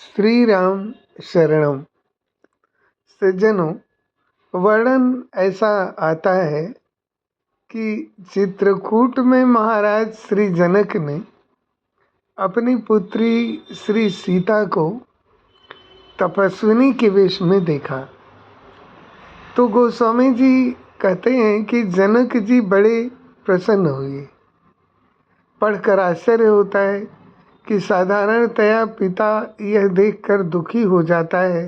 श्री राम शरणम। सज्जनों, वर्णन ऐसा आता है कि चित्रकूट में महाराज श्री जनक ने अपनी पुत्री श्री सीता को तपस्विनी के वेश में देखा। तो गोस्वामी जी कहते हैं कि जनक जी बड़े प्रसन्न हुए। पढ़कर आश्चर्य होता है कि साधारणतया पिता यह देखकर दुखी हो जाता है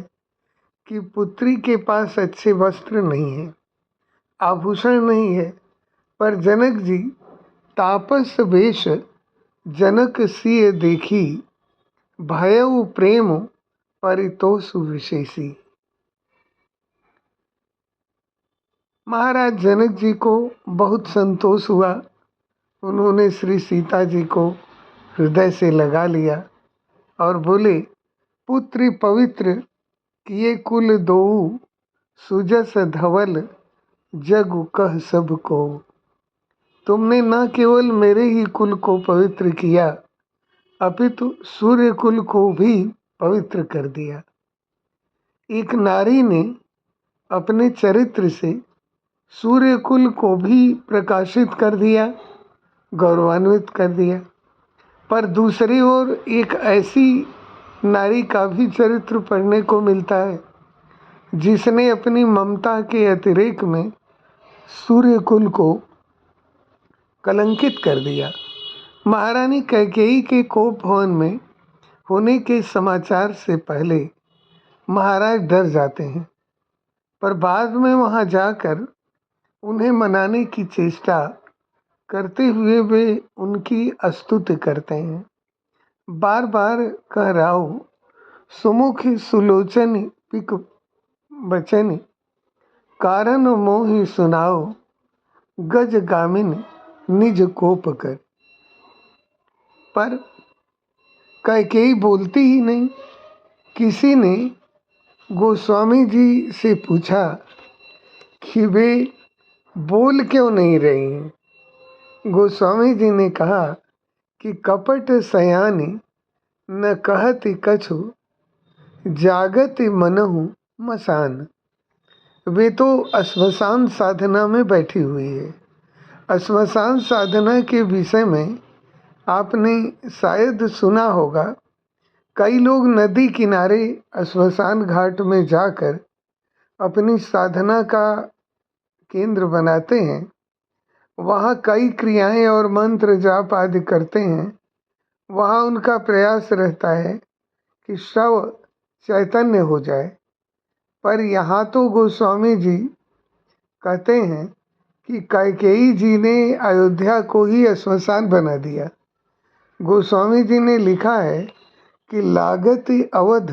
कि पुत्री के पास अच्छे वस्त्र नहीं है, आभूषण नहीं है, पर जनक जी तापस वेश जनक सिय देखी, भयउ प्रेम परितोषु विशेषी। महाराज जनक जी को बहुत संतोष हुआ। उन्होंने श्री सीता जी को हृदय से लगा लिया और बोले, पुत्री पवित्र किए कुल दोऊ, सुजस धवल जग कह सब को। तुमने न केवल मेरे ही कुल को पवित्र किया, अपितु सूर्य कुल को भी पवित्र कर दिया। एक नारी ने अपने चरित्र से सूर्य कुल को भी प्रकाशित कर दिया, गौरवान्वित कर दिया। पर दूसरी ओर एक ऐसी नारी का भी चरित्र पढ़ने को मिलता है जिसने अपनी ममता के अतिरेक में सूर्य कुल को कलंकित कर दिया। महारानी कैकेयी के कोप भवन में होने के समाचार से पहले महाराज डर जाते हैं, पर बाद में वहां जाकर उन्हें मनाने की चेष्टा करते हुए वे उनकी स्तुति करते हैं। बार बार कह राओ, सुमुख सुलोचन पिक बचन, कारण मोहि सुनाओ, गज गामिन निज कोप कर। पर कैकेयी बोलती ही नहीं। किसी ने गोस्वामी जी से पूछा कि वे बोल क्यों नहीं रही हैं। गोस्वामी जी ने कहा कि कपट सयानी न कहति कछु, जागत मनहु मसान। वे तो श्मशान साधना में बैठी हुई है। श्मशान साधना के विषय में आपने शायद सुना होगा, कई लोग नदी किनारे श्मशान घाट में जाकर अपनी साधना का केंद्र बनाते हैं। वहाँ कई क्रियाएं और मंत्र जाप आदि करते हैं। वहाँ उनका प्रयास रहता है कि शव चैतन्य हो जाए। पर यहाँ तो गोस्वामी जी कहते हैं कि कैकेयी जी ने अयोध्या को ही श्मशान बना दिया। गोस्वामी जी ने लिखा है कि लागत अवध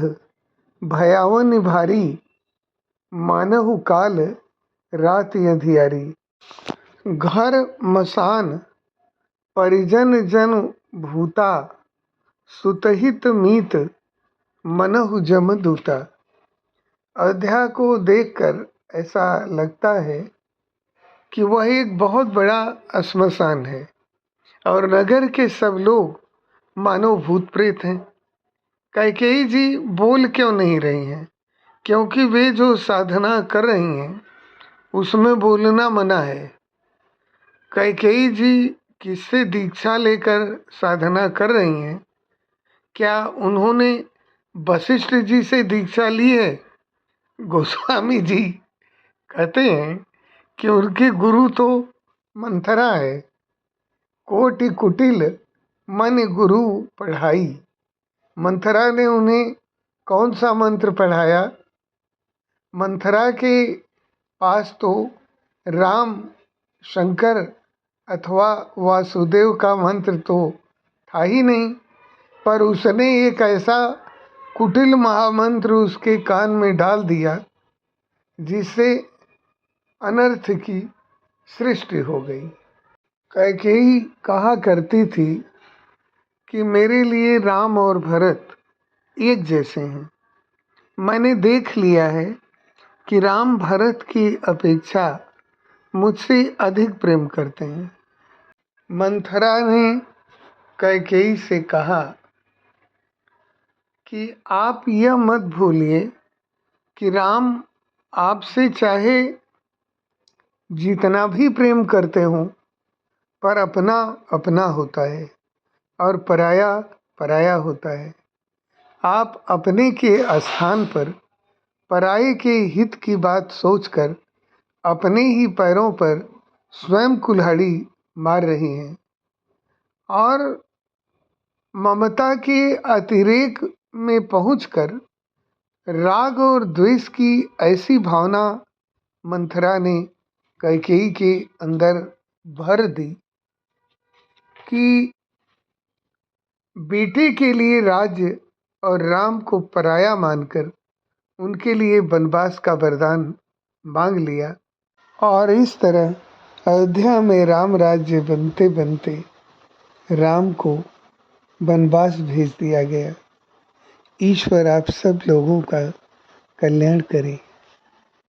भयावन भारी, मानहु काल रात अंधियारी। घर मसान परिजन जन भूता, सुतहित मीत मनहु जमदूता। अयोध्या को देखकर ऐसा लगता है कि वह एक बहुत बड़ा श्मशान है और नगर के सब लोग मानो भूत प्रेत हैं। कैकेयी जी बोल क्यों नहीं रही हैं? क्योंकि वे जो साधना कर रही हैं उसमें बोलना मना है। कैकेयी जी किससे दीक्षा लेकर साधना कर रही हैं? क्या उन्होंने वशिष्ठ जी से दीक्षा ली है? गोस्वामी जी कहते हैं कि उनके गुरु तो मंथरा है। कोटि कुटिल मन गुरु पढ़ाई। मंथरा ने उन्हें कौन सा मंत्र पढ़ाया? मंथरा के पास तो राम, शंकर अथवा वासुदेव का मंत्र तो था ही नहीं, पर उसने एक ऐसा कुटिल महामंत्र उसके कान में डाल दिया जिससे अनर्थ की सृष्टि हो गई। कैकेयी कहा करती थी कि मेरे लिए राम और भरत एक जैसे हैं। मैंने देख लिया है कि राम भरत की अपेक्षा मुझसे अधिक प्रेम करते हैं। मंथरा ने कैकेयी से कहा कि आप यह मत भूलिए कि राम आपसे चाहे जितना भी प्रेम करते हों, पर अपना अपना होता है और पराया पराया होता है। आप अपने के स्थान पर पराये के हित की बात सोचकर अपने ही पैरों पर स्वयं कुल्हाड़ी मार रही हैं और ममता के अतिरेक में पहुंचकर राग और द्वेष की ऐसी भावना मंथरा ने कैकेयी के अंदर भर दी कि बेटे के लिए राज्य और राम को पराया मानकर उनके लिए वनवास का वरदान मांग लिया। और इस तरह अयोध्या में राम राज्य बनते बनते राम को वनवास भेज दिया गया। ईश्वर आप सब लोगों का कल्याण करे।